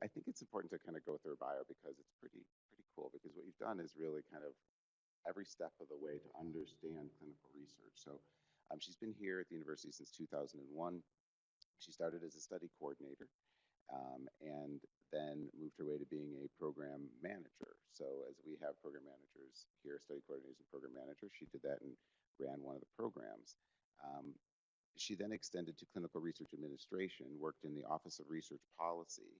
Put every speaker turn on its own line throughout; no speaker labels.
I think it's important to kind of go through her bio because it's pretty cool, because what you've done is really kind of every step of the way to understand clinical research. So she's been here at the university since 2001. She started as a study coordinator and then moved her way to being a program manager. So as we have program managers here, study coordinators and program managers, she did that and ran one of the programs. She then extended to clinical research administration, worked in the Office of Research Policy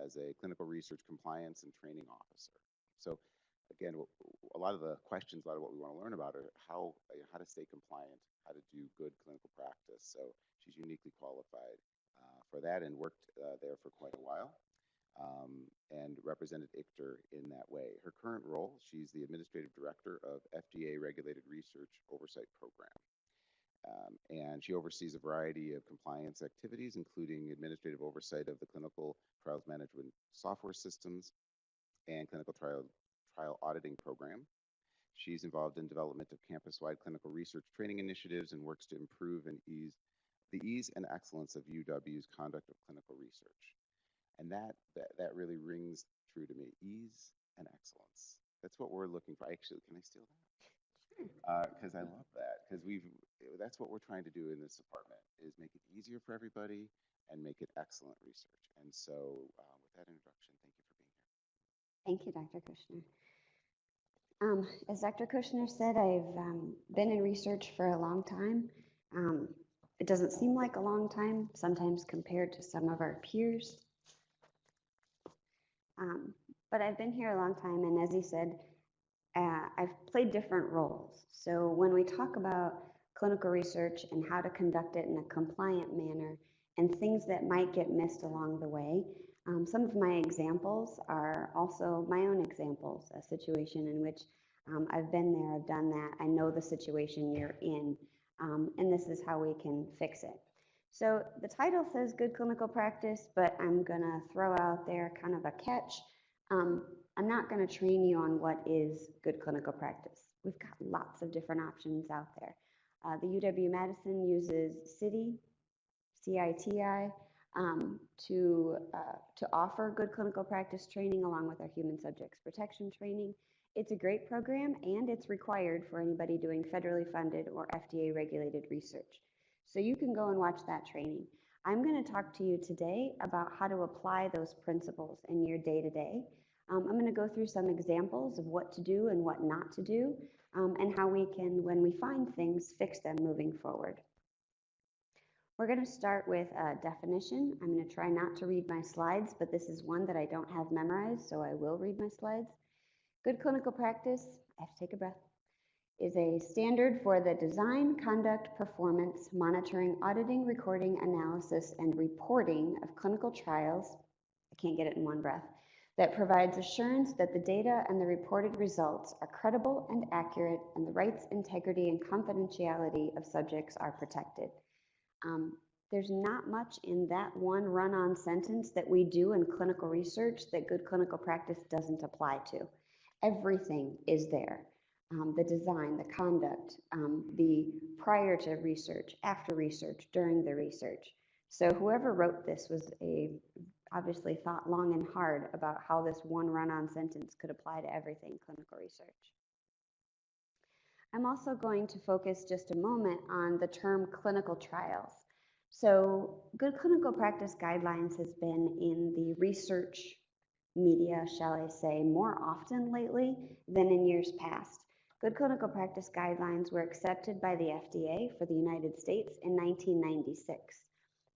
as a clinical research compliance and training officer. So again, a lot of the questions, a lot of what we want to learn about are how to stay compliant, how to do good clinical practice. So she's uniquely qualified for that and worked there for quite a while and represented ICHDR in that way. Her current role, she's the administrative director of FDA Regulated Research Oversight Program. And she oversees a variety of compliance activities, including administrative oversight of the clinical trials management software systems and clinical trial auditing program. She's involved in development of campus-wide clinical research training initiatives and works to improve and the ease and excellence of UW's conduct of clinical research. And that really rings true to me, ease and excellence. That's what we're looking for. Actually, can I steal that? Because I love that, because that's what we're trying to do in this department, is make it easier for everybody and make it excellent research. And so with that introduction, thank you for being here.
Thank you, Dr. Kushner. As Dr. Kushner said, I've been in research for a long time. It doesn't seem like a long time, sometimes compared to some of our peers. But I've been here a long time, and as he said, I've played different roles. So when we talk about clinical research and how to conduct it in a compliant manner and things that might get missed along the way, some of my examples are also my own examples, a situation in which I've been there, I've done that, I know the situation you're in, and this is how we can fix it. So the title says good clinical practice, but I'm gonna throw out there kind of a catch. I'm not going to train you on what is good clinical practice. We've got lots of different options out there. The UW-Madison uses CITI to offer good clinical practice training along with our human subjects protection training. It's a great program, and it's required for anybody doing federally funded or FDA regulated research. So you can go and watch that training. I'm going to talk to you today about how to apply those principles in your day-to-day. I'm going to go through some examples of what to do and what not to do, and how we can, when we find things, fix them moving forward. We're going to start with a definition. I'm going to try not to read my slides, but this is one that I don't have memorized, so I will read my slides. Good clinical practice, I have to take a breath, is a standard for the design, conduct, performance, monitoring, auditing, recording, analysis, and reporting of clinical trials, I can't get it in one breath, that provides assurance that the data and the reported results are credible and accurate, and the rights, integrity, and confidentiality of subjects are protected. There's not much in that one run-on sentence that we do in clinical research that good clinical practice doesn't apply to. Everything is there. The design, the conduct, the prior to research, after research, during the research. So whoever wrote this was obviously thought long and hard about how this one run-on sentence could apply to everything clinical research. I'm also going to focus just a moment on the term clinical trials. So good clinical practice guidelines has been in the research media, shall I say, more often lately than in years past. Good clinical practice guidelines were accepted by the FDA for the United States in 1996.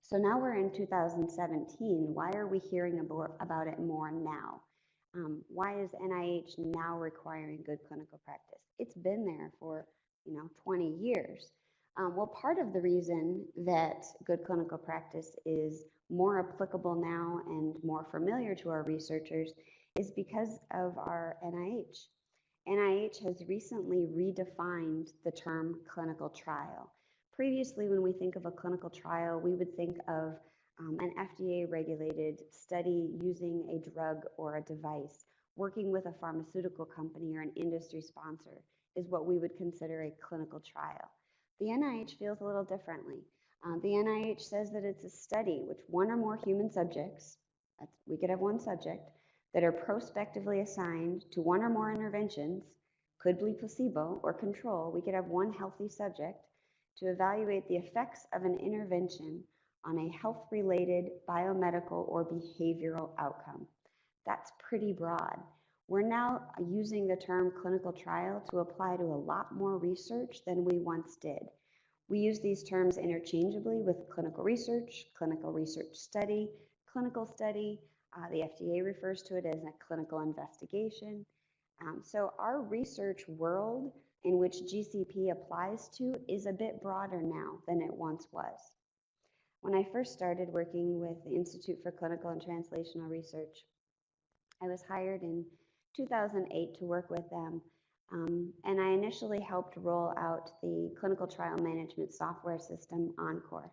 So now we're in 2017. Why are we hearing about it more now? Why is NIH now requiring good clinical practice? It's been there for 20 years. Well, part of the reason that good clinical practice is more applicable now and more familiar to our researchers is because of our NIH. NIH has recently redefined the term clinical trial. Previously, when we think of a clinical trial, we would think of an FDA-regulated study using a drug or a device. Working with a pharmaceutical company or an industry sponsor is what we would consider a clinical trial. The NIH feels a little differently. The NIH says that it's a study which one or more human subjects we could have one subject, that are prospectively assigned to one or more interventions, could be placebo or control. We could have one healthy subject to evaluate the effects of an intervention on a health-related biomedical or behavioral outcome. That's pretty broad. We're now using the term clinical trial to apply to a lot more research than we once did. We use these terms interchangeably with clinical research study, clinical study. The FDA refers to it as a clinical investigation. So our research world in which GCP applies to is a bit broader now than it once was. When I first started working with the Institute for Clinical and Translational Research, I was hired in 2008 to work with them, and I initially helped roll out the clinical trial management software system, Encore.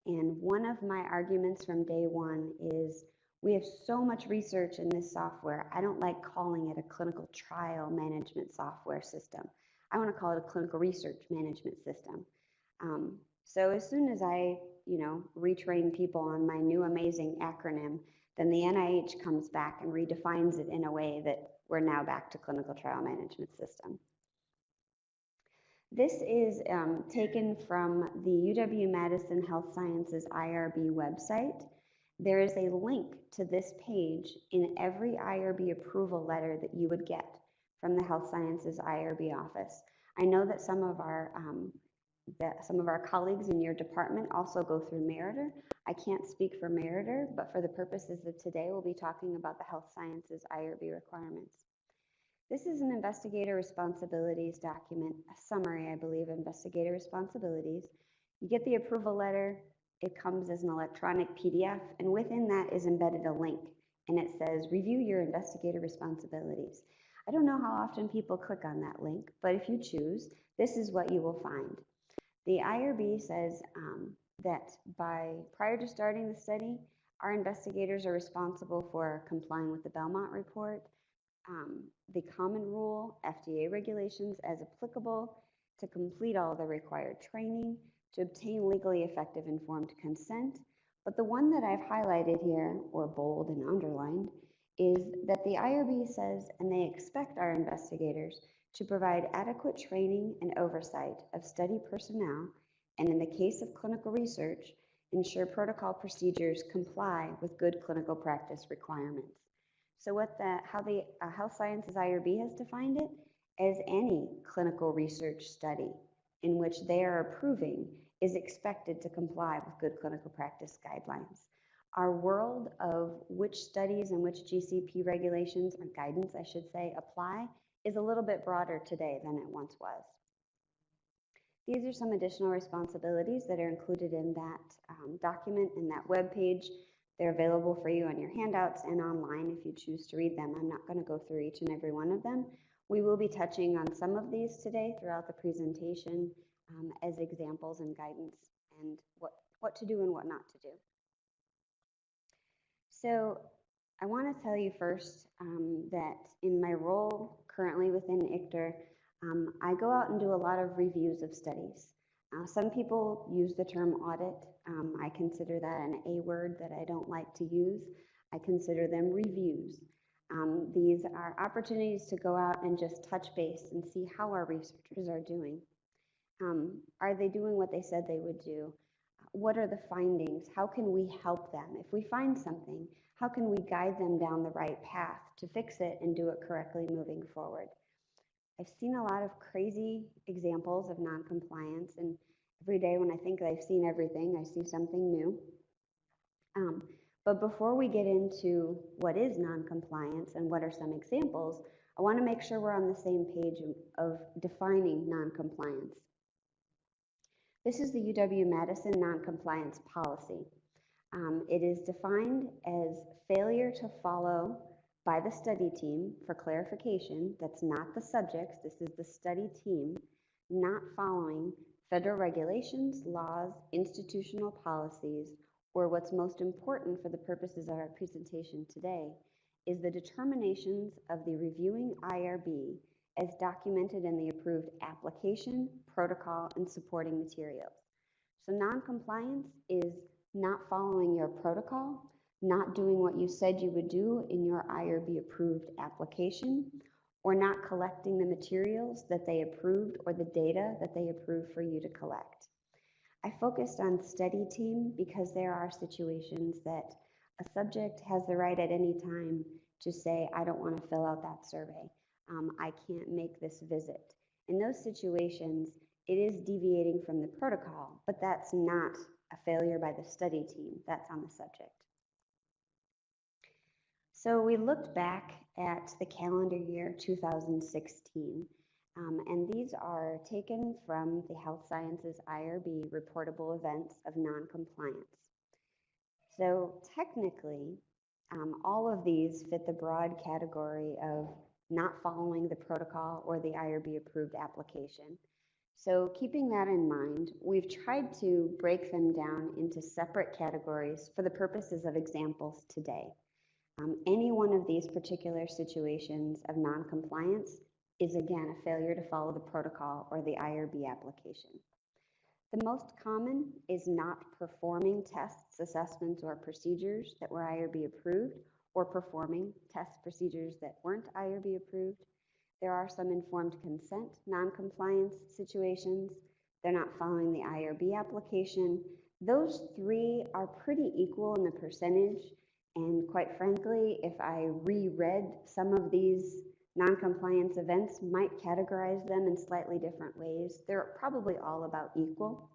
And one of my arguments from day one is we have so much research in this software. I don't like calling it a clinical trial management software system. I want to call it a clinical research management system. So as soon as I, retrain people on my new amazing acronym, then the NIH comes back and redefines it in a way that we're now back to clinical trial management system. This is taken from the UW-Madison Health Sciences IRB website. There is a link to this page in every IRB approval letter that you would get from the Health Sciences IRB office. I know that some of our colleagues in your department also go through Meritor. I can't speak for Meritor, but for the purposes of today, we'll be talking about the Health Sciences IRB requirements. This is an Investigator Responsibilities document, a summary, I believe, of Investigator Responsibilities. You get the approval letter, it comes as an electronic PDF, and within that is embedded a link, and it says, review your Investigator Responsibilities. I don't know how often people click on that link, but if you choose, this is what you will find. The IRB says that prior to starting the study, our investigators are responsible for complying with the Belmont Report, the Common Rule, FDA regulations as applicable, to complete all the required training, to obtain legally effective informed consent. But the one that I've highlighted here, or bold and underlined, is that the IRB says, and they expect our investigators to provide adequate training and oversight of study personnel, and in the case of clinical research, ensure protocol procedures comply with good clinical practice requirements. So how the Health Sciences IRB has defined it as any clinical research study in which they are approving is expected to comply with good clinical practice guidelines. Our world of which studies and which GCP regulations, or guidance I should say, apply is a little bit broader today than it once was. These are some additional responsibilities that are included in that document, in that web page. They're available for you on your handouts and online if you choose to read them. I'm not going to go through each and every one of them. We will be touching on some of these today throughout the presentation as examples and guidance and what to do and what not to do. So I want to tell you first that in my role currently within ICHDR, I go out and do a lot of reviews of studies. Some people use the term audit. I consider that an A word that I don't like to use. I consider them reviews. These are opportunities to go out and just touch base and see how our researchers are doing. Are they doing what they said they would do? What are the findings? How can we help them? If we find something, how can we guide them down the right path to fix it and do it correctly moving forward? I've seen a lot of crazy examples of non-compliance, and every day when I think I've seen everything, I see something new. But before we get into what is non-compliance and what are some examples, I want to make sure we're on the same page of defining non-compliance. This is the UW-Madison non-compliance policy. It is defined as failure to follow by the study team, for clarification, that's not the subjects, this is the study team, not following federal regulations, laws, institutional policies, or what's most important for the purposes of our presentation today is the determinations of the reviewing IRB as documented in the approved application, protocol, and supporting materials. So non-compliance is not following your protocol, not doing what you said you would do in your IRB approved application, or not collecting the materials that they approved or the data that they approved for you to collect. I focused on study team because there are situations that a subject has the right at any time to say, I don't want to fill out that survey. I can't make this visit. In those situations, it is deviating from the protocol, but that's not a failure by the study team. That's on the subject. So we looked back at the calendar year 2016, and these are taken from the Health Sciences IRB reportable events of noncompliance. So technically, all of these fit the broad category of not following the protocol or the IRB approved application. So keeping that in mind, we've tried to break them down into separate categories for the purposes of examples today. Any one of these particular situations of noncompliance is again a failure to follow the protocol or the IRB application. The most common is not performing tests, assessments, or procedures that were IRB approved, or performing test procedures that weren't IRB approved. There are some informed consent noncompliance situations. They're not following the IRB application. Those three are pretty equal in the percentage. And quite frankly, if I reread some of these noncompliance events, might categorize them in slightly different ways. They're probably all about equal.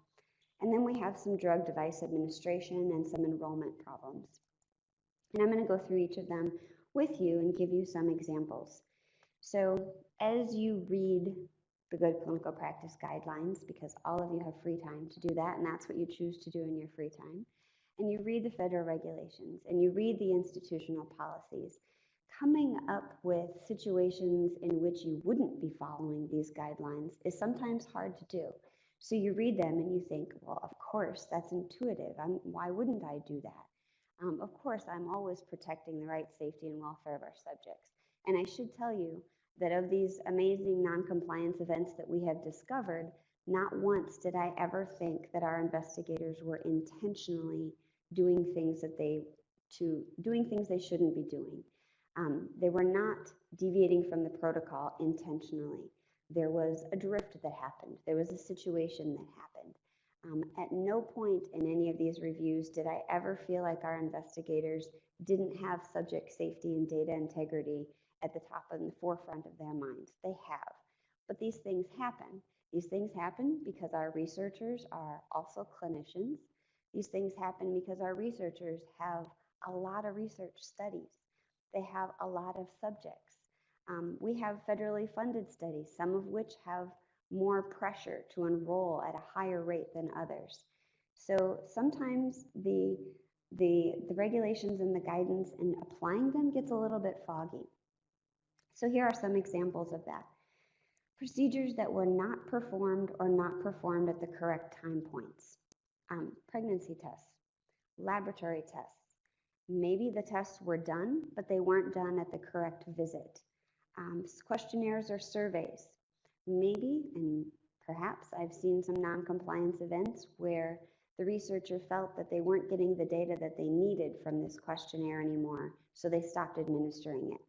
And then we have some drug device administration and some enrollment problems. And I'm going to go through each of them with you and give you some examples. So as you read the Good Clinical Practice Guidelines, because all of you have free time to do that, and that's what you choose to do in your free time, and you read the federal regulations, and you read the institutional policies, coming up with situations in which you wouldn't be following these guidelines is sometimes hard to do. So you read them and you think, well, of course, that's intuitive. Why wouldn't I do that? Of course, I'm always protecting the right, safety, and welfare of our subjects. And I should tell you that of these amazing noncompliance events that we have discovered, not once did I ever think that our investigators were intentionally doing things they shouldn't be doing. They were not deviating from the protocol intentionally. There was a drift that happened. There was a situation that happened. At no point in any of these reviews did I ever feel like our investigators didn't have subject safety and data integrity at the top and the forefront of their minds. They have. But these things happen. These things happen because our researchers are also clinicians. These things happen because our researchers have a lot of research studies. They have a lot of subjects. We have federally funded studies, some of which have more pressure to enroll at a higher rate than others. So sometimes the regulations and the guidance and applying them gets a little bit foggy. So here are some examples of that. Procedures that were not performed or not performed at the correct time points. Pregnancy tests, laboratory tests. Maybe the tests were done, but they weren't done at the correct visit. Questionnaires or surveys. Maybe, and perhaps I've seen some noncompliance events where the researcher felt that they weren't getting the data that they needed from this questionnaire anymore, so they stopped administering it.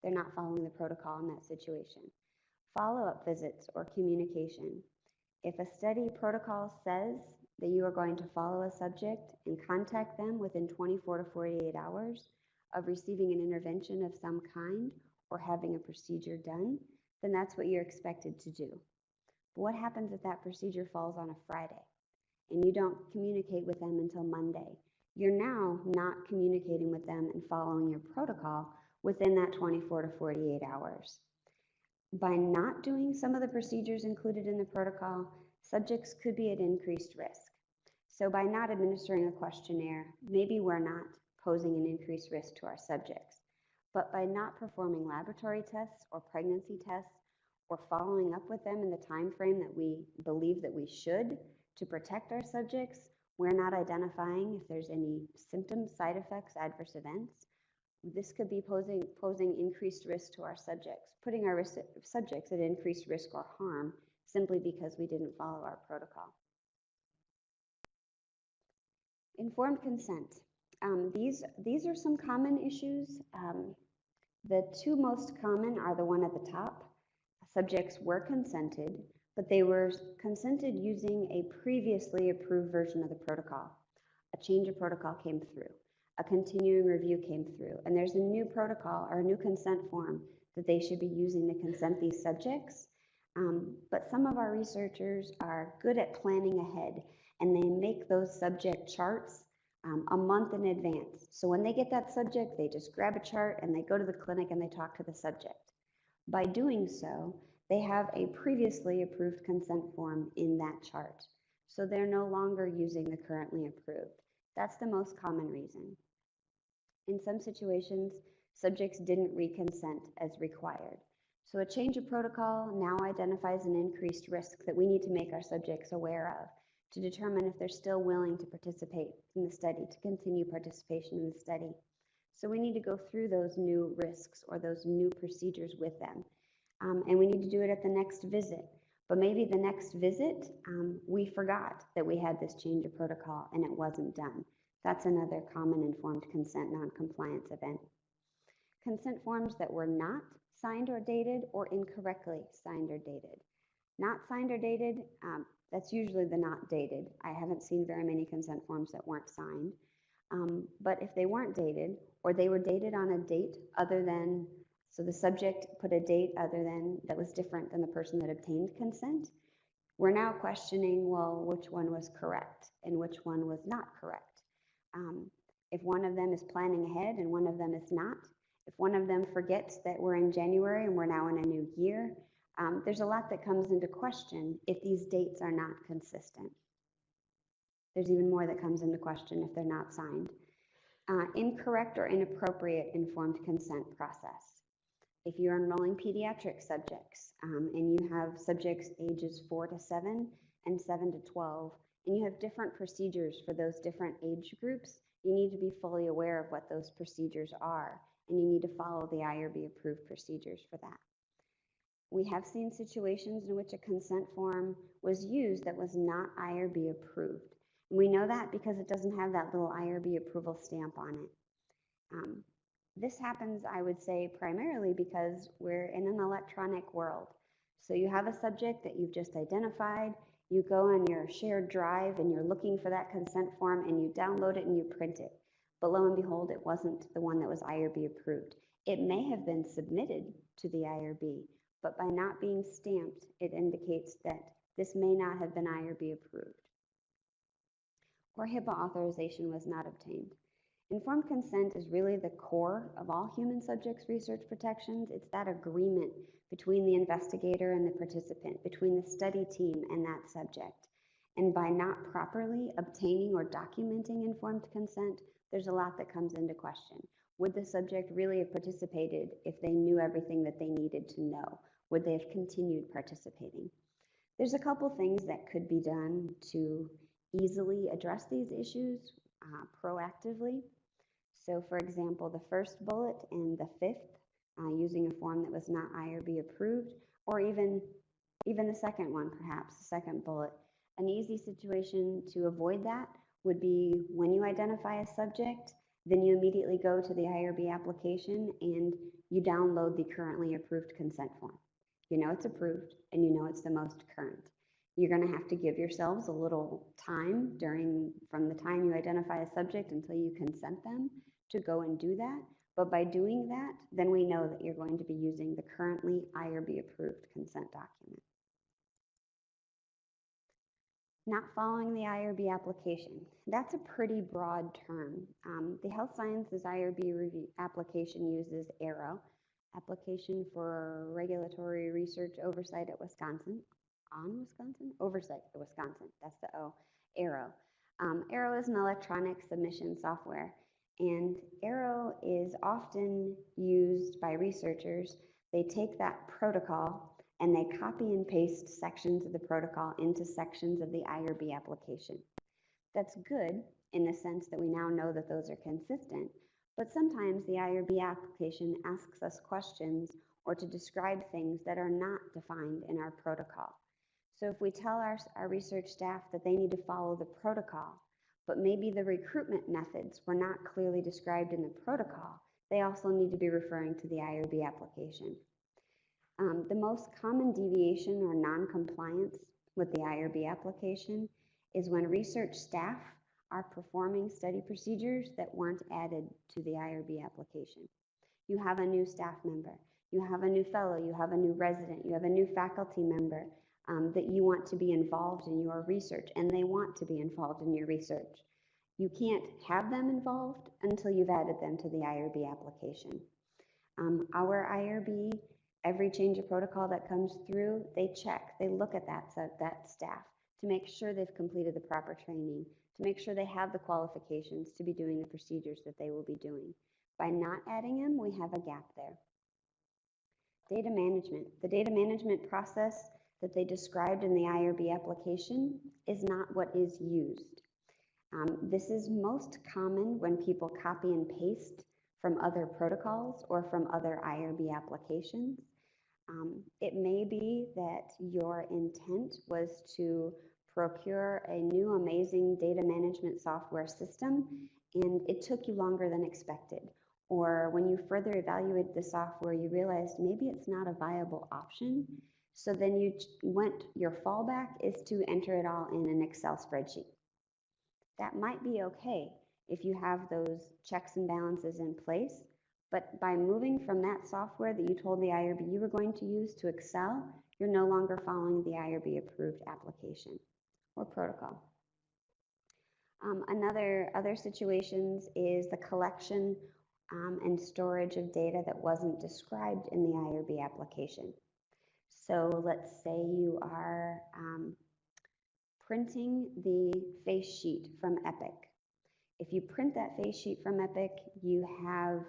They're not following the protocol in that situation. Follow-up visits or communication. If a study protocol says that you are going to follow a subject and contact them within 24 to 48 hours of receiving an intervention of some kind or having a procedure done, then that's what you're expected to do. But what happens if that procedure falls on a Friday and you don't communicate with them until Monday? You're now not communicating with them and following your protocol within that 24 to 48 hours. By not doing some of the procedures included in the protocol, subjects could be at increased risk. So by not administering a questionnaire, maybe we're not posing an increased risk to our subjects. But by not performing laboratory tests or pregnancy tests or following up with them in the time frame that we believe that we should to protect our subjects, we're not identifying if there's any symptoms, side effects, adverse events. This could be posing increased risk to our subjects, putting our subjects at increased risk or harm simply because we didn't follow our protocol. Informed consent. These are some common issues. The two most common are the one at the top. Subjects were consented, but they were consented using a previously approved version of the protocol. A change of protocol came through. A continuing review came through, and there's a new protocol or a new consent form that they should be using to consent these subjects. But some of our researchers are good at planning ahead, and they make those subject charts a month in advance. So when they get that subject, they just grab a chart and they go to the clinic and they talk to the subject. By doing so, they have a previously approved consent form in that chart. So they're no longer using the currently approved. That's the most common reason. In some situations, subjects didn't reconsent as required. So a change of protocol now identifies an increased risk that we need to make our subjects aware of to determine if they're still willing to participate in the study, to continue participation in the study. So we need to go through those new risks or those new procedures with them. And we need to do it at the next visit. But maybe the next visit, we forgot that we had this change of protocol and it wasn't done. That's another common informed consent non-compliance event. Consent forms that were not signed or dated or incorrectly signed or dated. Not signed or dated, that's usually the not dated. I haven't seen very many consent forms that weren't signed. But if they weren't dated or they were dated on a date other than, so the subject put a date other than that was different than the person that obtained consent, we're now questioning, well, which one was correct and which one was not correct. If one of them is planning ahead and one of them is not, if one of them forgets that we're in January and we're now in a new year, there's a lot that comes into question if these dates are not consistent. There's even more that comes into question if they're not signed. Incorrect or inappropriate informed consent process. If you're enrolling pediatric subjects and you have subjects ages 4 to 7 and 7 to 12, and you have different procedures for those different age groups, you need to be fully aware of what those procedures are, and you need to follow the IRB approved procedures for that. We have seen situations in which a consent form was used that was not IRB approved. And we know that because it doesn't have that little IRB approval stamp on it. This happens, I would say, primarily because we're in an electronic world. So you have a subject that you've just identified, you go on your shared drive and you're looking for that consent form and you download it and you print it. But lo and behold, it wasn't the one that was IRB approved. It may have been submitted to the IRB, but by not being stamped, it indicates that this may not have been IRB approved. Or HIPAA authorization was not obtained. Informed consent is really the core of all human subjects research protections. It's that agreement between the investigator and the participant, between the study team and that subject. And by not properly obtaining or documenting informed consent, there's a lot that comes into question. Would the subject really have participated if they knew everything that they needed to know? Would they have continued participating? There's a couple things that could be done to easily address these issues proactively. So for example, the first bullet and the fifth, using a form that was not IRB approved, or even the second one, perhaps, the second bullet. An easy situation to avoid that would be when you identify a subject, then you immediately go to the IRB application and you download the currently approved consent form. You know it's approved and you know it's the most current. You're going to have to give yourselves a little time from the time you identify a subject until you consent them to go and do that. But by doing that, then we know that you're going to be using the currently IRB approved consent document. Not following the IRB application. That's a pretty broad term. The Health Sciences IRB review application uses ARROW, Application for Regulatory Research Oversight at Wisconsin. Oversight at Wisconsin, that's the O, ARROW. ARROW is an electronic submission software, and ARROW is often used by researchers. They take that protocol and they copy and paste sections of the protocol into sections of the IRB application. That's good in the sense that we now know that those are consistent, but sometimes the IRB application asks us questions or to describe things that are not defined in our protocol. So if we tell our research staff that they need to follow the protocol, but maybe the recruitment methods were not clearly described in the protocol. They also need to be referring to the IRB application. The most common deviation or non-compliance with the IRB application is when research staff are performing study procedures that weren't added to the IRB application. You have a new staff member, you have a new fellow, you have a new resident, you have a new faculty member that you want to be involved in your research, and they want to be involved in your research. You can't have them involved until you've added them to the IRB application. Our IRB, every change of protocol that comes through, they check, they look at that staff to make sure they've completed the proper training, to make sure they have the qualifications to be doing the procedures that they will be doing. By not adding them, we have a gap there. Data management. The data management process that they described in the IRB application is not what is used. This is most common when people copy and paste from other protocols or from other IRB applications. It may be that your intent was to procure a new amazing data management software system and it took you longer than expected. Or when you further evaluated the software, you realized maybe it's not a viable option. So then your fallback is to enter it all in an Excel spreadsheet. That might be okay if you have those checks and balances in place, but by moving from that software that you told the IRB you were going to use to Excel, you're no longer following the IRB approved application or protocol. Other situations is the collection and storage of data that wasn't described in the IRB application. So let's say you are printing the face sheet from Epic. If you print that face sheet from Epic, you have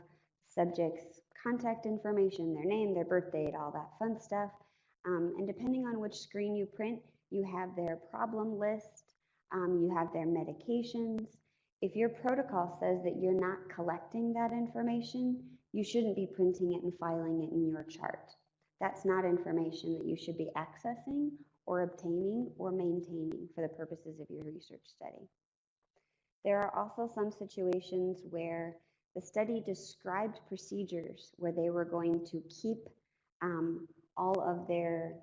subjects' contact information, their name, their birth date, all that fun stuff. And depending on which screen you print, you have their problem list, you have their medications. If your protocol says that you're not collecting that information, you shouldn't be printing it and filing it in your chart. That's not information that you should be accessing or obtaining or maintaining for the purposes of your research study. There are also some situations where the study described procedures where they were going to keep all of their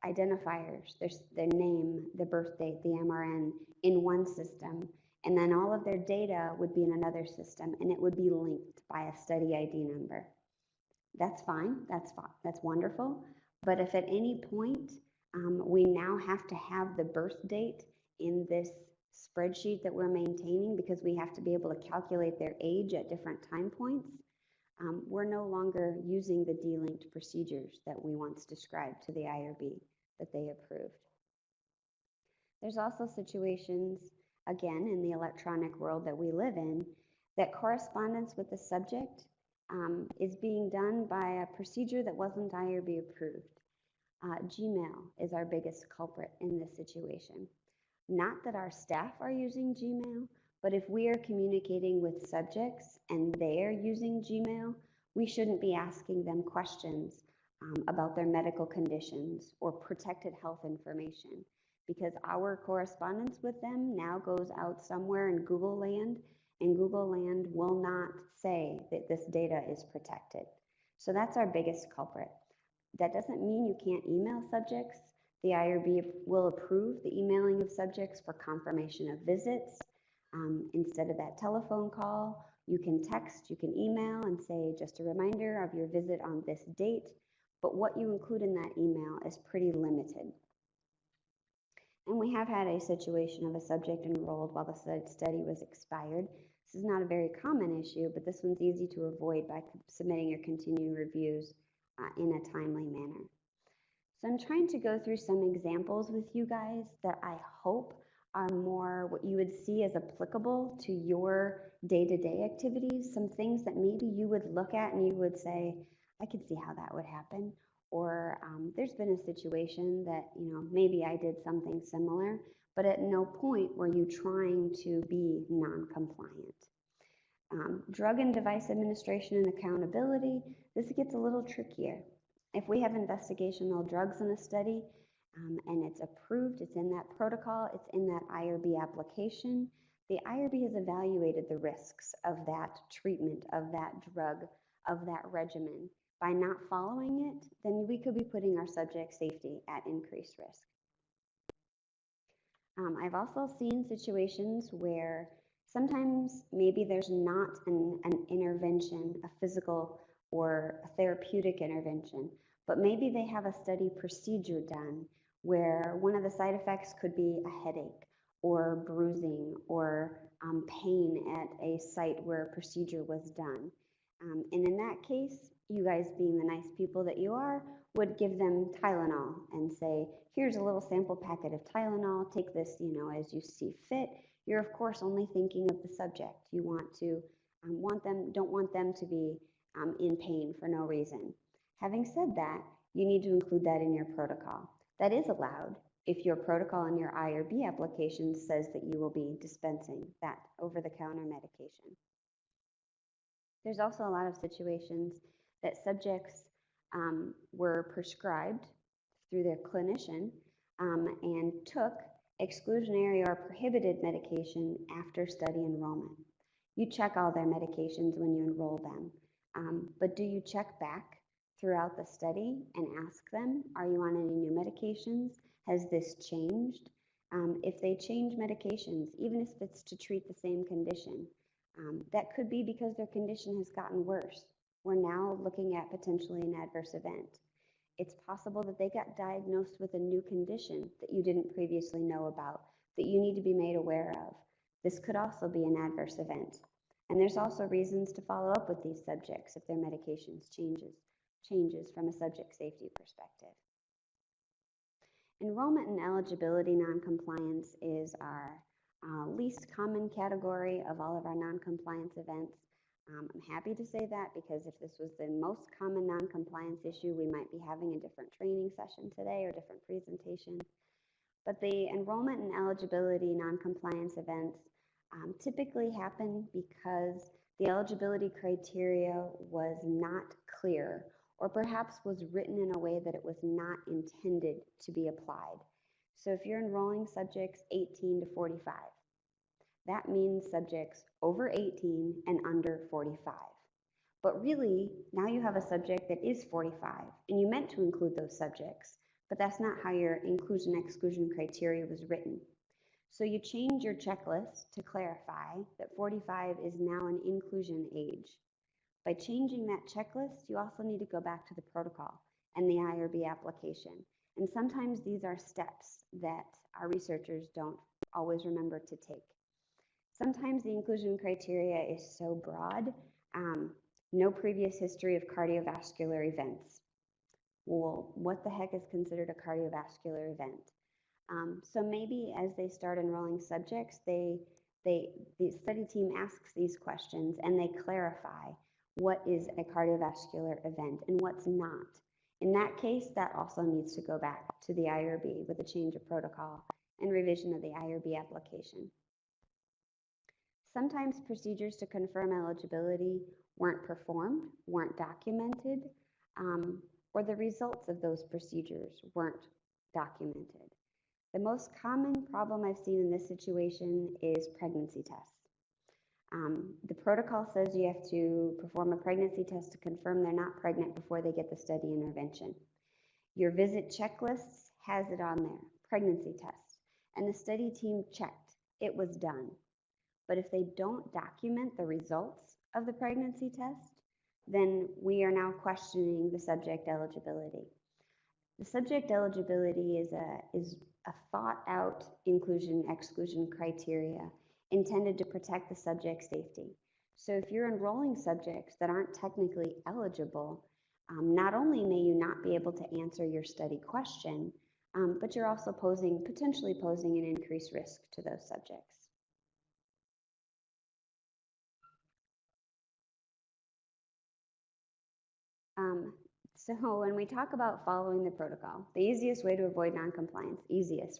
identifiers, their name, the birth date, the MRN, in one system, and then all of their data would be in another system, and it would be linked by a study ID number. That's fine, that's wonderful, but if at any point we now have to have the birth date in this spreadsheet that we're maintaining because we have to be able to calculate their age at different time points, we're no longer using the delinked procedures that we once described to the IRB that they approved. There's also situations, again, in the electronic world that we live in, that correspondence with the subject is being done by a procedure that wasn't IRB approved. Gmail is our biggest culprit in this situation. Not that our staff are using Gmail, but if we are communicating with subjects and they are using Gmail, we shouldn't be asking them questions about their medical conditions or protected health information, because our correspondence with them now goes out somewhere in Google land, and Google land will not say that this data is protected. So that's our biggest culprit. That doesn't mean you can't email subjects. The IRB will approve the emailing of subjects for confirmation of visits. Instead of that telephone call, you can text, you can email and say, just a reminder of your visit on this date, but what you include in that email is pretty limited. And we have had a situation of a subject enrolled while the study was expired. This is not a very common issue, but this one's easy to avoid by submitting your continuing reviews in a timely manner. So I'm trying to go through some examples with you guys that I hope are more what you would see as applicable to your day-to-day activities, some things that maybe you would look at and you would say, I could see how that would happen. Or there's been a situation that, maybe I did something similar, but at no point were you trying to be non-compliant. Drug and device administration and accountability, this gets a little trickier. If we have investigational drugs in a study and it's approved, it's in that protocol, it's in that IRB application, The IRB has evaluated the risks of that treatment, of that drug, of that regimen. By not following it, then we could be putting our subject safety at increased risk. I've also seen situations where sometimes maybe there's not an intervention, a physical or a therapeutic intervention, but maybe they have a study procedure done where one of the side effects could be a headache or bruising or pain at a site where a procedure was done. And in that case, you guys being the nice people that you are, would give them Tylenol and say, here's a little sample packet of Tylenol, take this, as you see fit. You're of course only thinking of the subject. You don't want them to be in pain for no reason. Having said that, you need to include that in your protocol. That is allowed if your protocol in your IRB application says that you will be dispensing that over-the-counter medication. There's also a lot of situations that subjects were prescribed through their clinician and took exclusionary or prohibited medication after study enrollment. You check all their medications when you enroll them, but do you check back throughout the study and ask them, are you on any new medications? Has this changed? If they change medications, even if it's to treat the same condition, that could be because their condition has gotten worse. We're now looking at potentially an adverse event. It's possible that they got diagnosed with a new condition that you didn't previously know about, that you need to be made aware of. This could also be an adverse event. And there's also reasons to follow up with these subjects if their medications changes from a subject safety perspective. Enrollment and eligibility noncompliance is our least common category of all of our noncompliance events. I'm happy to say that because if this was the most common noncompliance issue, we might be having a different training session today or different presentation. But the enrollment and eligibility noncompliance events typically happen because the eligibility criteria was not clear or perhaps was written in a way that it was not intended to be applied. So if you're enrolling subjects 18 to 45, that means subjects over 18 and under 45. But really, now you have a subject that is 45, and you meant to include those subjects, but that's not how your inclusion-exclusion criteria was written. So you change your checklist to clarify that 45 is now an inclusion age. By changing that checklist, you also need to go back to the protocol and the IRB application. And sometimes these are steps that our researchers don't always remember to take. Sometimes the inclusion criteria is so broad, no previous history of cardiovascular events. Well, what the heck is considered a cardiovascular event? So maybe as they start enrolling subjects, the study team asks these questions and they clarify what is a cardiovascular event and what's not. In that case, that also needs to go back to the IRB with a change of protocol and revision of the IRB application. Sometimes procedures to confirm eligibility weren't performed, weren't documented, or the results of those procedures weren't documented. The most common problem I've seen in this situation is pregnancy tests. The protocol says you have to perform a pregnancy test to confirm they're not pregnant before they get the study intervention. Your visit checklist has it on there, pregnancy test, and the study team checked, it was done. But if they don't document the results of the pregnancy test, then we are now questioning the subject eligibility. The subject eligibility is a thought-out inclusion-exclusion criteria intended to protect the subject's safety. So if you're enrolling subjects that aren't technically eligible, not only may you not be able to answer your study question, but you're also potentially posing an increased risk to those subjects. So when we talk about following the protocol, the easiest way to avoid noncompliance,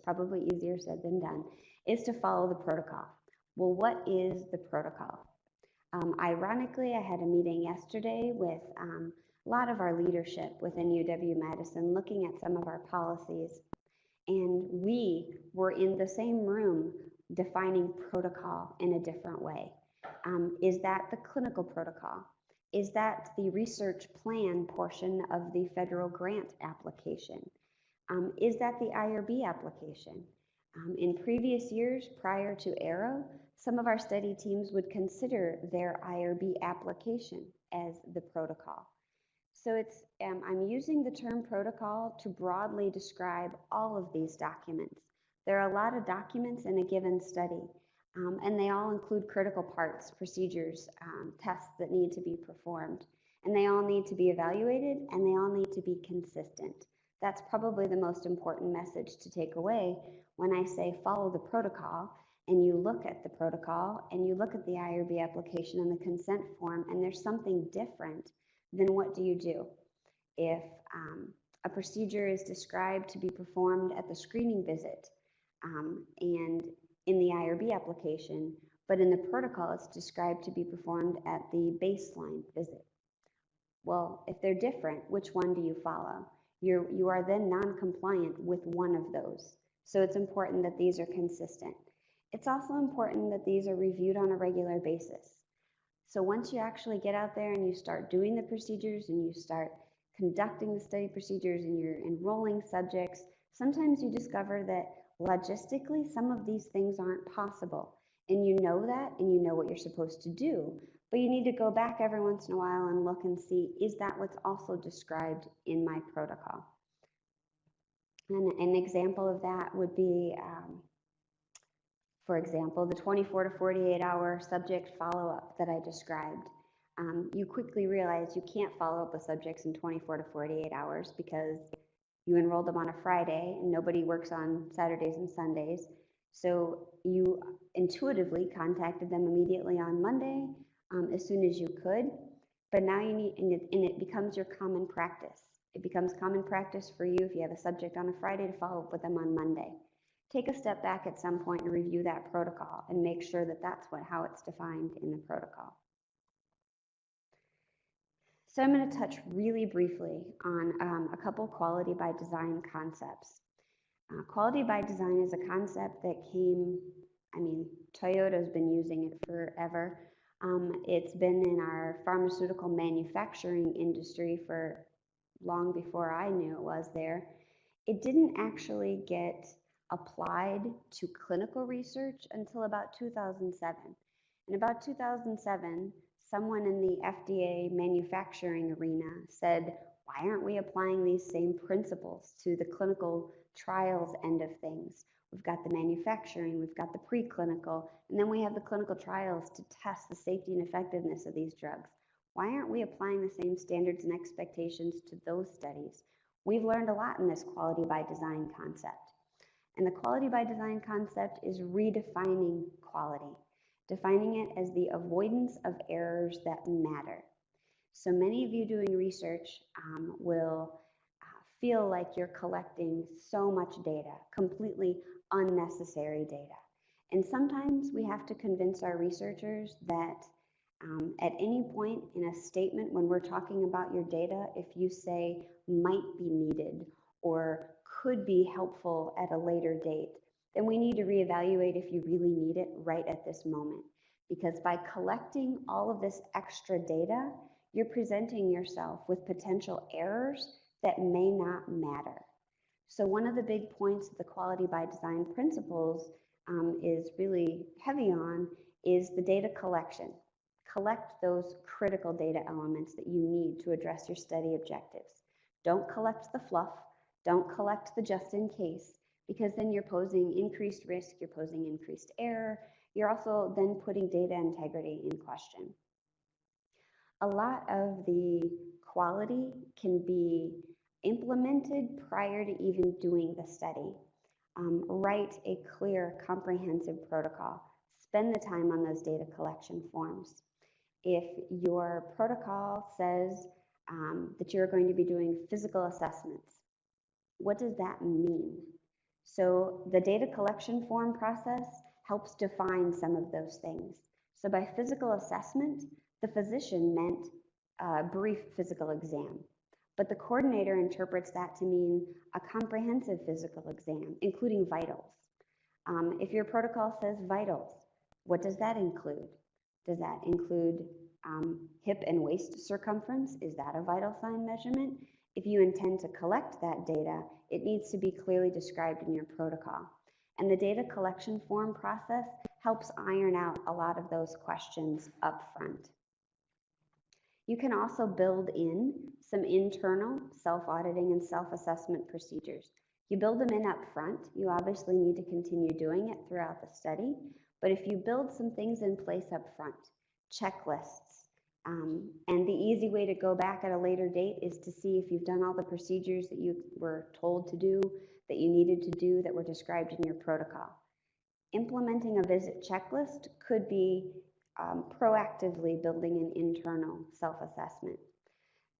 probably easier said than done, is to follow the protocol. Well, what is the protocol? Ironically, I had a meeting yesterday with a lot of our leadership within UW-Madison looking at some of our policies, and we were in the same room defining protocol in a different way. Is that the clinical protocol? Is that the research plan portion of the federal grant application? Is that the IRB application? In previous years prior to ARROW, some of our study teams would consider their IRB application as the protocol. So I'm using the term protocol to broadly describe all of these documents. There are a lot of documents in a given study, and they all include critical parts, procedures, tests that need to be performed, and they all need to be evaluated, and they all need to be consistent. That's probably the most important message to take away when I say follow the protocol, and you look at the protocol, and you look at the IRB application and the consent form, and there's something different, then what do you do? If a procedure is described to be performed at the screening visit and in the IRB application, but in the protocol it's described to be performed at the baseline visit. Well, if they're different, which one do you follow? You are then non-compliant with one of those. So it's important that these are consistent. It's also important that these are reviewed on a regular basis. So once you actually get out there and you start doing the procedures and you start conducting the study procedures and you're enrolling subjects, sometimes you discover that logistically some of these things aren't possible. And you know that, and you know what you're supposed to do, but you need to go back every once in a while and look and see, is that what's also described in my protocol? And an example of that would be, for example, the 24 to 48 hour subject follow-up that I described. You quickly realize you can't follow up with subjects in 24 to 48 hours because you enrolled them on a Friday and nobody works on Saturdays and Sundays. So you intuitively contacted them immediately on Monday as soon as you could, but now you need, and it becomes your common practice. It becomes common practice for you if you have a subject on a Friday to follow up with them on Monday. Take a step back at some point and review that protocol and make sure that that's how it's defined in the protocol. So I'm going to touch really briefly on a couple quality by design concepts. Quality by design is a concept that came, Toyota's been using it forever. It's been in our pharmaceutical manufacturing industry for long before I knew it was there. It didn't actually get applied to clinical research until about 2007. In about 2007, someone in the FDA manufacturing arena said, why aren't we applying these same principles to the clinical trials end of things? We've got the manufacturing, we've got the preclinical, and then we have the clinical trials to test the safety and effectiveness of these drugs. Why aren't we applying the same standards and expectations to those studies? We've learned a lot in this quality by design concept. And the quality by design concept is redefining quality, defining it as the avoidance of errors that matter. So many of you doing research will feel like you're collecting so much data, completely unnecessary data. And sometimes we have to convince our researchers that at any point in a statement when we're talking about your data, if you say might be needed or could be helpful at a later date, then we need to reevaluate if you really need it right at this moment. Because by collecting all of this extra data, you're presenting yourself with potential errors that may not matter. So one of the big points of the quality by design principles is really heavy on is the data collection. Collect those critical data elements that you need to address your study objectives. Don't collect the fluff. Don't collect the just in case, because then you're posing increased risk, you're posing increased error, you're also then putting data integrity in question. A lot of the quality can be implemented prior to even doing the study. Write a clear, comprehensive protocol. Spend the time on those data collection forms. If your protocol says that you're going to be doing physical assessments, what does that mean? So the data collection form process helps define some of those things. So by physical assessment, the physician meant a brief physical exam, but the coordinator interprets that to mean a comprehensive physical exam, including vitals. If your protocol says vitals, what does that include? Does that include hip and waist circumference? Is that a vital sign measurement? If you intend to collect that data, it needs to be clearly described in your protocol. And the data collection form process helps iron out a lot of those questions up front. You can also build in some internal self-auditing and self-assessment procedures. You build them in up front. You obviously need to continue doing it throughout the study, but if you build some things in place up front, checklists, and the easy way to go back at a later date is to see if you've done all the procedures that you were told to do, that you needed to do, that were described in your protocol. Implementing a visit checklist could be proactively building an internal self-assessment.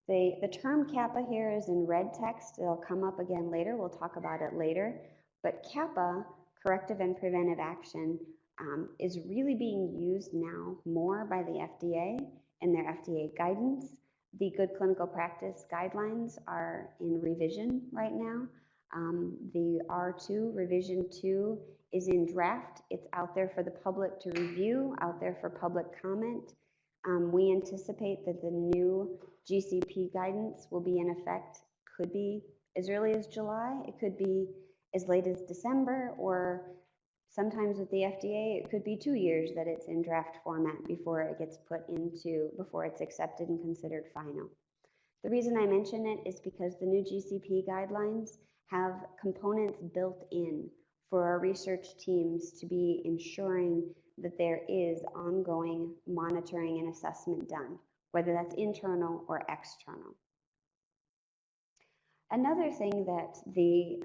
The term CAPA here is in red text. It'll come up again later. We'll talk about it later. But CAPA, corrective and preventive action, is really being used now more by the FDA and their FDA guidance. The Good Clinical Practice guidelines are in revision right now. The R2, revision 2, is in draft. It's out there for the public to review, out there for public comment. We anticipate that the new GCP guidance will be in effect, could be as early as July, it could be as late as December, or sometimes with the FDA, it could be 2 years that it's in draft format before it gets before it's accepted and considered final. The reason I mention it is because the new GCP guidelines have components built in for our research teams to be ensuring that there is ongoing monitoring and assessment done, whether that's internal or external. Another thing that the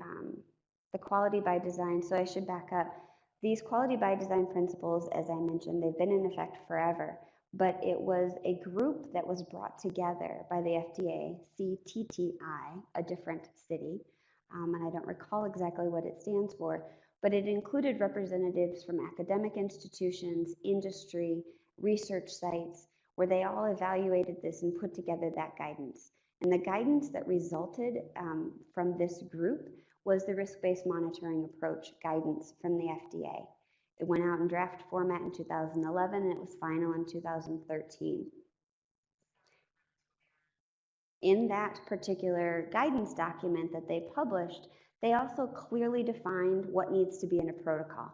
quality by design, so I should back up, these quality by design principles, as I mentioned, they've been in effect forever, but it was a group that was brought together by the FDA, CTTI, a different city, and I don't recall exactly what it stands for, but it included representatives from academic institutions, industry, research sites, where they all evaluated this and put together that guidance. And the guidance that resulted from this group was the risk-based monitoring approach guidance from the FDA. It went out in draft format in 2011, and it was final in 2013. In that particular guidance document that they published, they also clearly defined what needs to be in a protocol.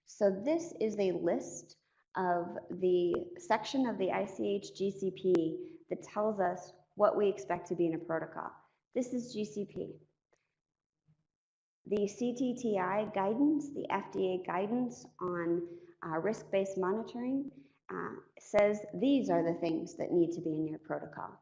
So this is a list of the section of the ICHDCP that tells us what we expect to be in a protocol. This is GCP. The CTTI guidance, the FDA guidance on risk-based monitoring says these are the things that need to be in your protocol.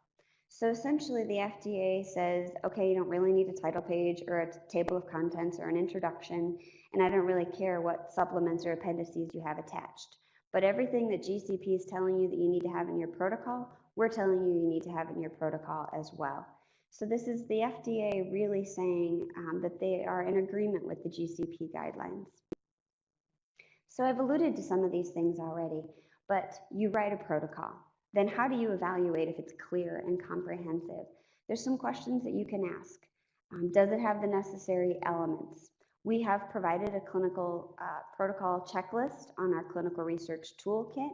So essentially the FDA says, okay, you don't really need a title page or a table of contents or an introduction, and I don't really care what supplements or appendices you have attached. But everything that GCP is telling you that you need to have in your protocol, we're telling you you need to have in your protocol as well. So this is the FDA really saying that they are in agreement with the GCP guidelines. So I've alluded to some of these things already, but you write a protocol. Then how do you evaluate if it's clear and comprehensive? There's some questions that you can ask. Does it have the necessary elements? We have provided a clinical protocol checklist on our clinical research toolkit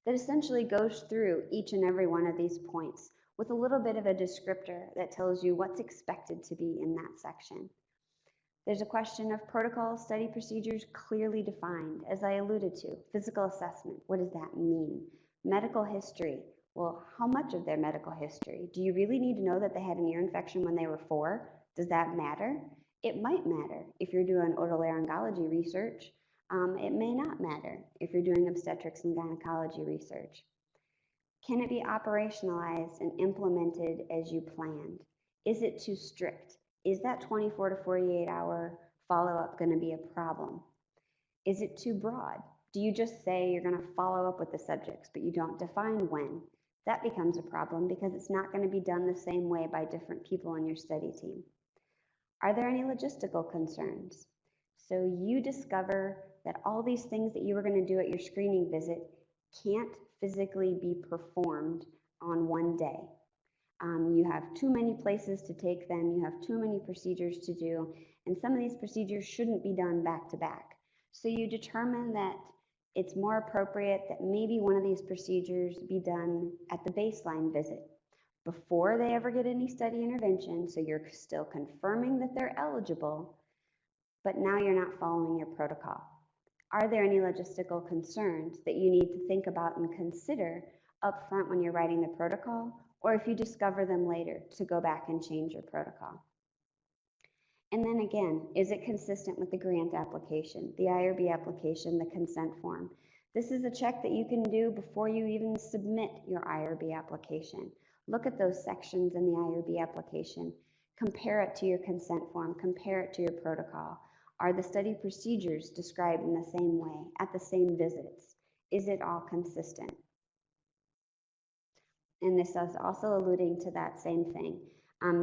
that essentially goes through each and every one of these points with a little bit of a descriptor that tells you what's expected to be in that section. There's a question of protocol study procedures clearly defined, as I alluded to. Physical assessment, what does that mean? Medical history, well, how much of their medical history? Do you really need to know that they had an ear infection when they were 4? Does that matter? It might matter if you're doing otolaryngology research. It may not matter if you're doing obstetrics and gynecology research. Can it be operationalized and implemented as you planned? Is it too strict? Is that 24 to 48 hour follow-up going to be a problem? Is it too broad? Do you just say you're going to follow up with the subjects, but you don't define when? That becomes a problem because it's not going to be done the same way by different people in your study team. Are there any logistical concerns? So you discover that all these things that you were going to do at your screening visit can't physically be performed on one day. You have too many places to take them, you have too many procedures to do, and some of these procedures shouldn't be done back to back. So you determine that it's more appropriate that maybe one of these procedures be done at the baseline visit before they ever get any study intervention, so you're still confirming that they're eligible, but now you're not following your protocol. Are there any logistical concerns that you need to think about and consider up front when you're writing the protocol, or if you discover them later, to go back and change your protocol? And then again, is it consistent with the grant application, the IRB application, the consent form? This is a check that you can do before you even submit your IRB application. Look at those sections in the IRB application. Compare it to your consent form. Compare it to your protocol. Are the study procedures described in the same way at the same visits? Is it all consistent? And this is also alluding to that same thing.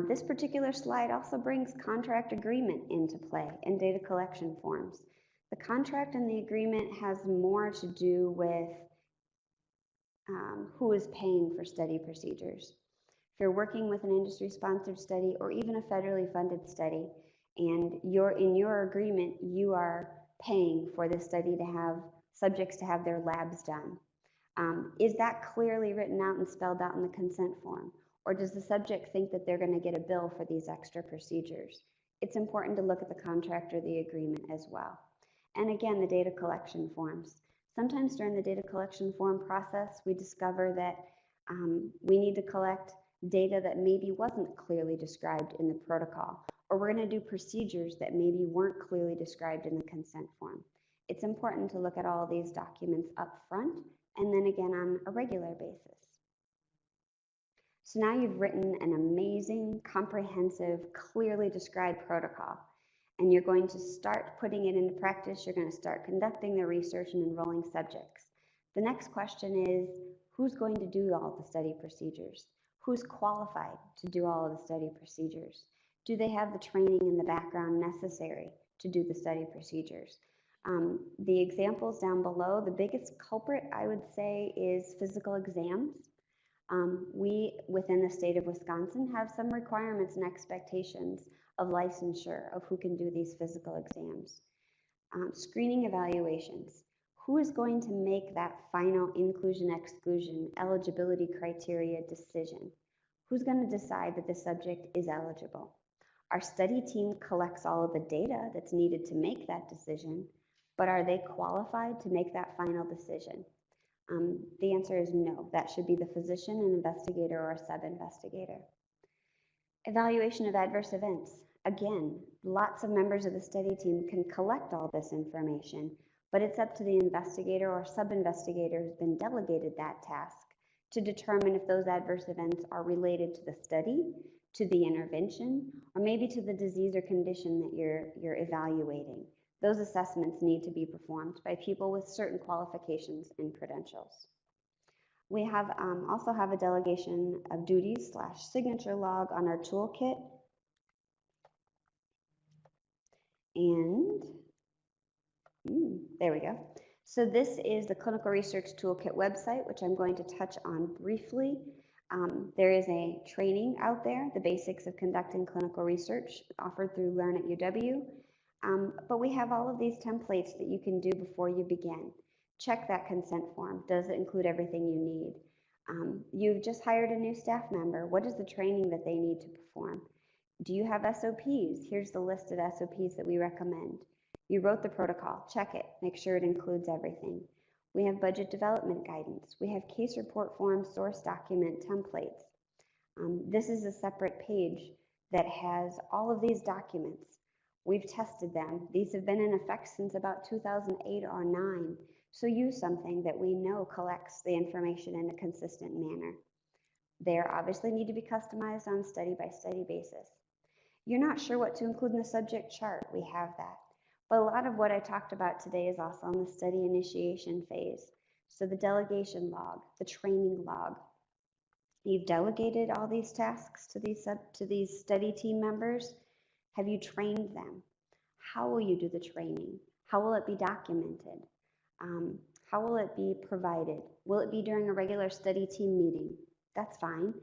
This particular slide also brings contract agreement into play and data collection forms. The contract and the agreement has more to do with who is paying for study procedures. If you're working with an industry-sponsored study or even a federally funded study, and in your agreement, you are paying for the study to have subjects to have their labs done. Is that clearly written out and spelled out in the consent form? Or does the subject think that they're going to get a bill for these extra procedures? It's important to look at the contract or the agreement as well. And again, the data collection forms. Sometimes during the data collection form process, we discover that we need to collect data that maybe wasn't clearly described in the protocol, or we're going to do procedures that maybe weren't clearly described in the consent form. It's important to look at all of these documents up front and then again on a regular basis. So now you've written an amazing, comprehensive, clearly described protocol, and you're going to start putting it into practice. You're going to start conducting the research and enrolling subjects. The next question is, who's going to do all the study procedures? Who's qualified to do all of the study procedures? Do they have the training and the background necessary to do the study procedures? The examples down below, the biggest culprit, I would say, is physical exams. We, within the state of Wisconsin, have some requirements and expectations of licensure of who can do these physical exams. Screening evaluations. Who is going to make that final inclusion-exclusion eligibility criteria decision? Who's going to decide that the subject is eligible? Our study team collects all of the data that's needed to make that decision, but are they qualified to make that final decision? The answer is no. That should be the physician, an investigator, or a sub-investigator. Evaluation of adverse events. Again, lots of members of the study team can collect all this information, but it's up to the investigator or sub-investigator who's been delegated that task to determine if those adverse events are related to the study, to the intervention, or maybe to the disease or condition that you're evaluating. Those assessments need to be performed by people with certain qualifications and credentials. We have also have a delegation of duties / signature log on our toolkit. And there we go. So this is the Clinical Research Toolkit website, which I'm going to touch on briefly. There is a training out there, the basics of conducting clinical research, offered through Learn at UW. But we have all of these templates that you can do before you begin. Check that consent form. Does it include everything you need? You've just hired a new staff member. What is the training that they need to perform? Do you have SOPs? Here's the list of SOPs that we recommend. You wrote the protocol. Check it. Make sure it includes everything. We have budget development guidance. We have case report form source document templates. This is a separate page that has all of these documents. We've tested them. These have been in effect since about 2008 or 9. So use something that we know collects the information in a consistent manner. They obviously need to be customized on a study-by-study basis. You're not sure what to include in the subject chart. We have that. But a lot of what I talked about today is also on the study initiation phase. So the delegation log, the training log. You've delegated all these tasks to these study team members. Have you trained them? How will you do the training? How will it be documented? How will it be provided? Will it be during a regular study team meeting? That's fine,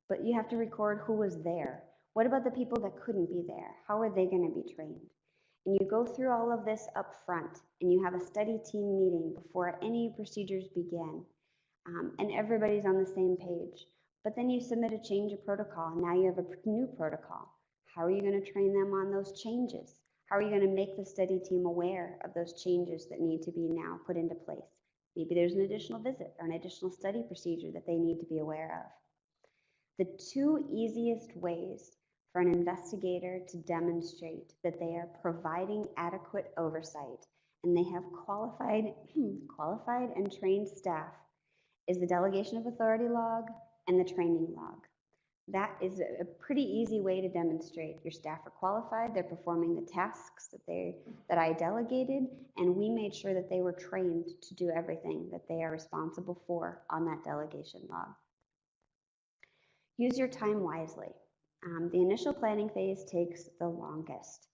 but you have to record who was there. What about the people that couldn't be there? How are they going to be trained? and you go through all of this up front, and you have a study team meeting before any procedures begin, and everybody's on the same page. But then you submit a change of protocol, and now you have a new protocol. How are you going to train them on those changes? How are you going to make the study team aware of those changes that need to be now put into place? Maybe there's an additional visit or an additional study procedure that they need to be aware of. The two easiest ways for an investigator to demonstrate that they are providing adequate oversight and they have qualified and trained staff is the delegation of authority log and the training log. That is a pretty easy way to demonstrate your staff are qualified, they're performing the tasks that I delegated, and we made sure that they were trained to do everything that they are responsible for on that delegation log. Use your time wisely. The initial planning phase takes the longest.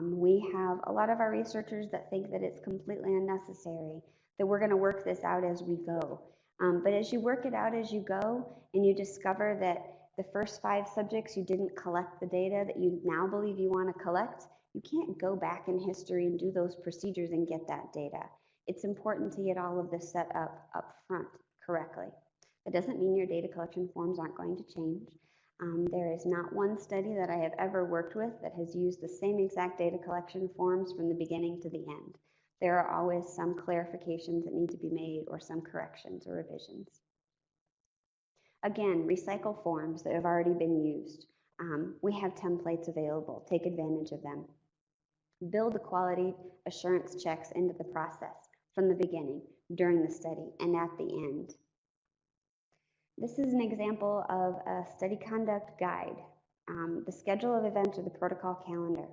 We have a lot of our researchers that think that it's completely unnecessary, that we're going to work this out as we go. But as you work it out as you go and you discover that the first 5 subjects you didn't collect the data that you now believe you want to collect, you can't go back in history and do those procedures and get that data. It's important to get all of this set up front correctly. That doesn't mean your data collection forms aren't going to change. There is not one study that I have ever worked with that has used the same exact data collection forms from the beginning to the end. There are always some clarifications that need to be made or some corrections or revisions. Again, recycle forms that have already been used. We have templates available. Take advantage of them. Build the quality assurance checks into the process from the beginning, during the study, and at the end. This is an example of a study conduct guide. The schedule of events or the protocol calendar.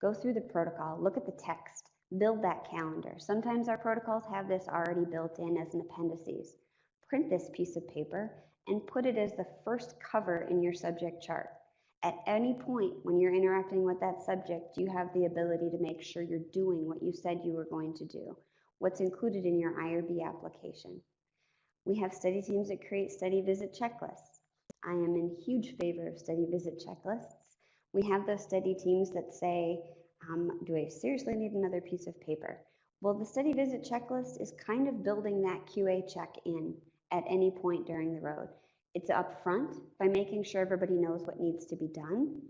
Go through the protocol, look at the text, build that calendar. Sometimes our protocols have this already built in as an appendices. Print this piece of paper and put it as the first cover in your subject chart. At any point when you're interacting with that subject, you have the ability to make sure you're doing what you said you were going to do, what's included in your IRB application. We have study teams that create study visit checklists. I am in huge favor of study visit checklists. We have those study teams that say, do I seriously need another piece of paper? Well, the study visit checklist is kind of building that QA check in at any point during the road. It's up front by making sure everybody knows what needs to be done,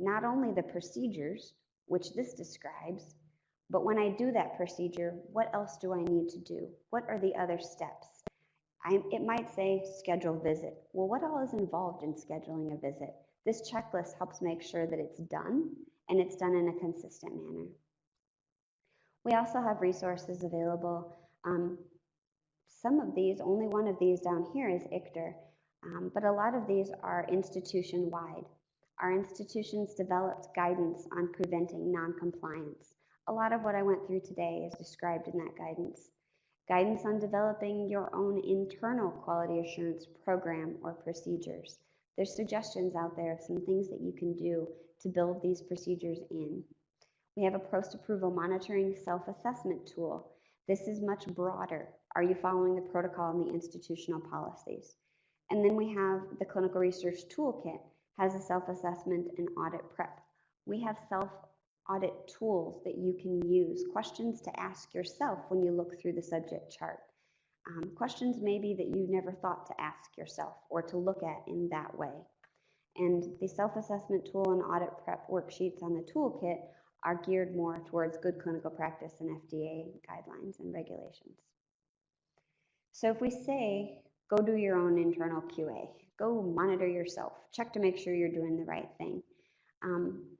not only the procedures, which this describes, but when I do that procedure, what else do I need to do? What are the other steps? It might say schedule visit. Well, what all is involved in scheduling a visit? This checklist helps make sure that it's done and it's done in a consistent manner. We also have resources available. Some of these, only one of these down here is ICHDR, but a lot of these are institution-wide. Our institutions developed guidance on preventing non-compliance. A lot of what I went through today is described in that guidance. Guidance on developing your own internal quality assurance program or procedures. There's suggestions out there of some things that you can do to build these procedures in. We have a post-approval monitoring self-assessment tool. This is much broader. Are you following the protocol and the institutional policies? And then we have the clinical research toolkit, has a self-assessment and audit prep. We have self-audit tools that you can use, questions to ask yourself when you look through the subject chart. Questions maybe that you never thought to ask yourself or to look at in that way. And the self-assessment tool and audit prep worksheets on the toolkit are geared more towards good clinical practice and FDA guidelines and regulations. So if we say, go do your own internal QA, go monitor yourself, check to make sure you're doing the right thing.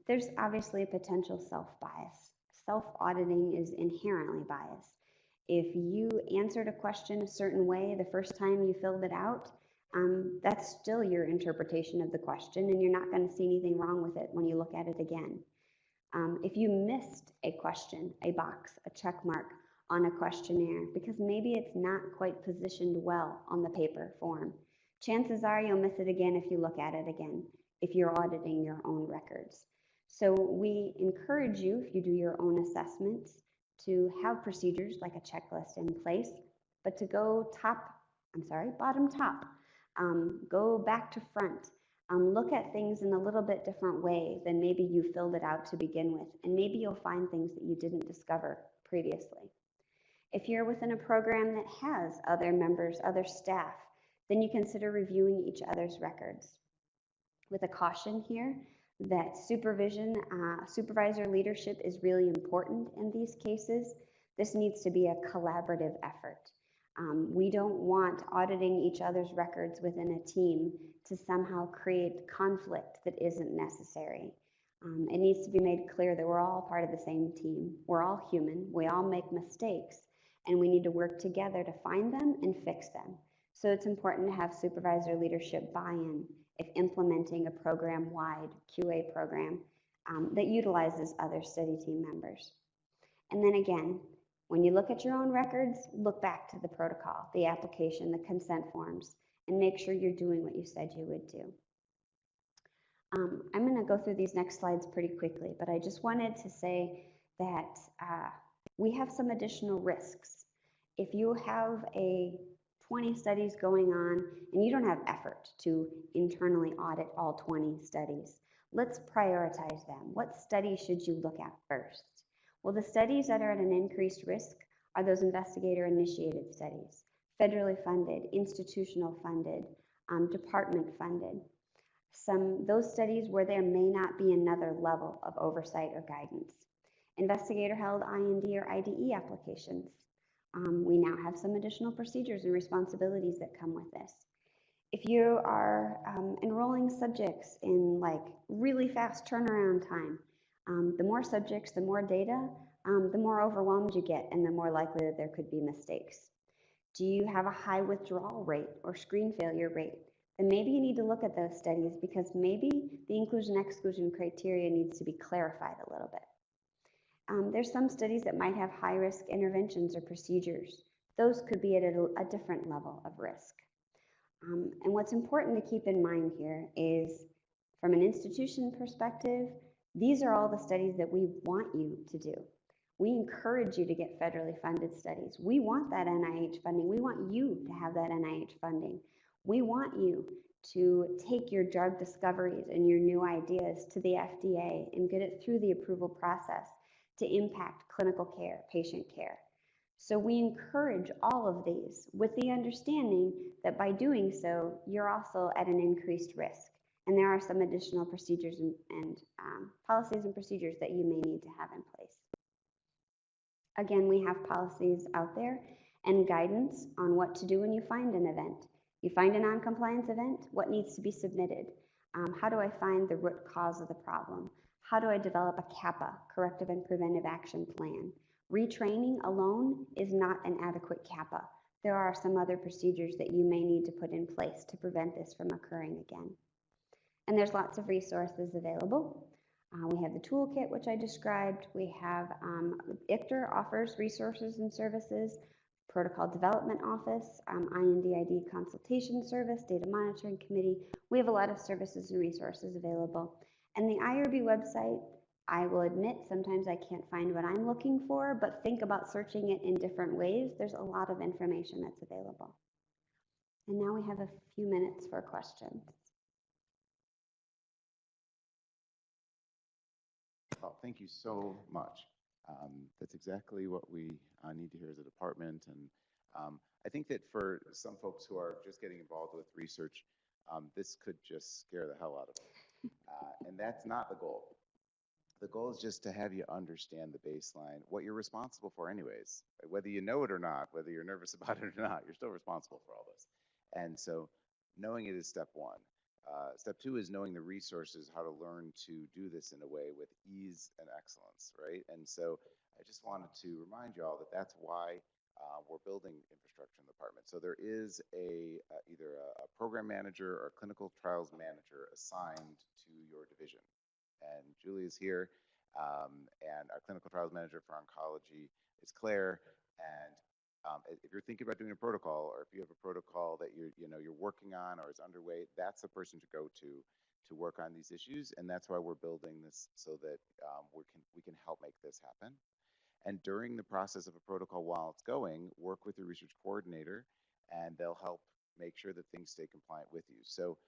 There's obviously a potential self-bias. Self-auditing is inherently biased. If you answered a question a certain way the first time you filled it out, that's still your interpretation of the question, and you're not going to see anything wrong with it when you look at it again. If you missed a question, a box, a check mark on a questionnaire because maybe it's not quite positioned well on the paper form, chances are you'll miss it again if you look at it again, if you're auditing your own records. So we encourage you, if you do your own assessments, to have procedures like a checklist in place, but to go bottom top, go back to front. Look at things in a little bit different way than maybe you filled it out to begin with, and maybe you'll find things that you didn't discover previously. If you're within a program that has other members, other staff, then you consider reviewing each other's records. With a caution here that supervisor leadership is really important in these cases. This needs to be a collaborative effort. We don't want auditing each other's records within a team to somehow create conflict that isn't necessary. It needs to be made clear that we're all part of the same team. We're all human. We all make mistakes, and we need to work together to find them and fix them. So it's important to have supervisor leadership buy-in if implementing a program-wide QA program that utilizes other study team members. And then again, when you look at your own records, look back to the protocol, the application, the consent forms, and make sure you're doing what you said you would do. I'm going to go through these next slides pretty quickly, but I just wanted to say that we have some additional risks. If you have 20 studies going on and you don't have effort to internally audit all 20 studies, let's prioritize them. What studies should you look at first? Well, the studies that are at an increased risk are those investigator-initiated studies, federally funded, institutional funded, department funded. Those studies where there may not be another level of oversight or guidance. Investigator-held IND or IDE applications. We now have some additional procedures and responsibilities that come with this. If you are enrolling subjects in like really fast turnaround time, the more subjects, the more data, the more overwhelmed you get and the more likely that there could be mistakes. Do you have a high withdrawal rate or screen failure rate? Then maybe you need to look at those studies because maybe the inclusion-exclusion criteria needs to be clarified a little bit. There's some studies that might have high-risk interventions or procedures. Those could be at a different level of risk. And what's important to keep in mind here is, from an institution perspective, these are all the studies that we want you to do. We encourage you to get federally funded studies. We want that NIH funding. We want you to have that NIH funding. We want you to take your drug discoveries and your new ideas to the FDA and get it through the approval process to impact clinical care, patient care. So we encourage all of these with the understanding that by doing so, you're also at an increased risk. And there are some additional procedures and policies and procedures that you may need to have in place. Again, we have policies out there and guidance on what to do when you find an event. You find a non-compliance event, what needs to be submitted? How do I find the root cause of the problem? How do I develop a CAPA, corrective and preventive action plan? Retraining alone is not an adequate CAPA. There are some other procedures that you may need to put in place to prevent this from occurring again. And there's lots of resources available. We have the toolkit, which I described. We have ICHDR offers resources and services, Protocol Development Office, IND/ID Consultation Service, Data Monitoring Committee. We have a lot of services and resources available. And the IRB website, I will admit, sometimes I can't find what I'm looking for, but think about searching it in different ways. There's a lot of information that's available. And now we have a few minutes for questions.
Well, thank you so much. That's exactly what we need to hear as a department. And I think that for some folks who are just getting involved with research, this could just scare the hell out of them. And that's not the goal. The goal is just to have you understand the baseline, what you're responsible for anyways. Whether you know it or not, whether you're nervous about it or not, you're still responsible for all this. And so knowing it is step one. Step two is knowing the resources, how to learn to do this in a way with ease and excellence, right? And so I just wanted to remind you all that that's why we're building infrastructure in the department. So there is either a program manager or a clinical trials manager assigned to your division. And Julie is here, and our clinical trials manager for oncology is Claire. And if you're thinking about doing a protocol, or if you have a protocol that you're working on or is underway, that's the person to go to work on these issues. And that's why we're building this, so that we can help make this happen. And during the process of a protocol, while it's going, work with your research coordinator, and they'll help make sure that things stay compliant with you. So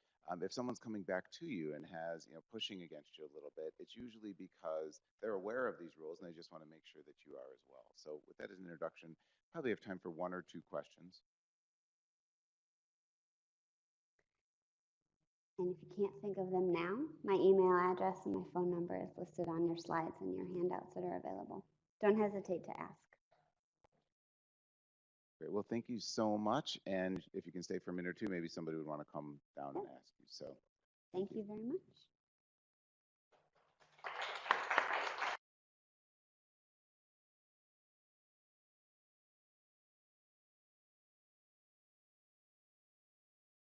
If someone's coming back to you and has, pushing against you a little bit, it's usually because they're aware of these rules and they just want to make sure that you are as well. So with that as an introduction, probably have time for 1 or 2 questions.
And if you can't think of them now, my email address and my phone number is listed on your slides and your handouts that are available. Don't hesitate to ask.
Great. Well, thank you so much. And if you can stay for a minute or two, maybe somebody would want to come down and ask you. So
thank you very much.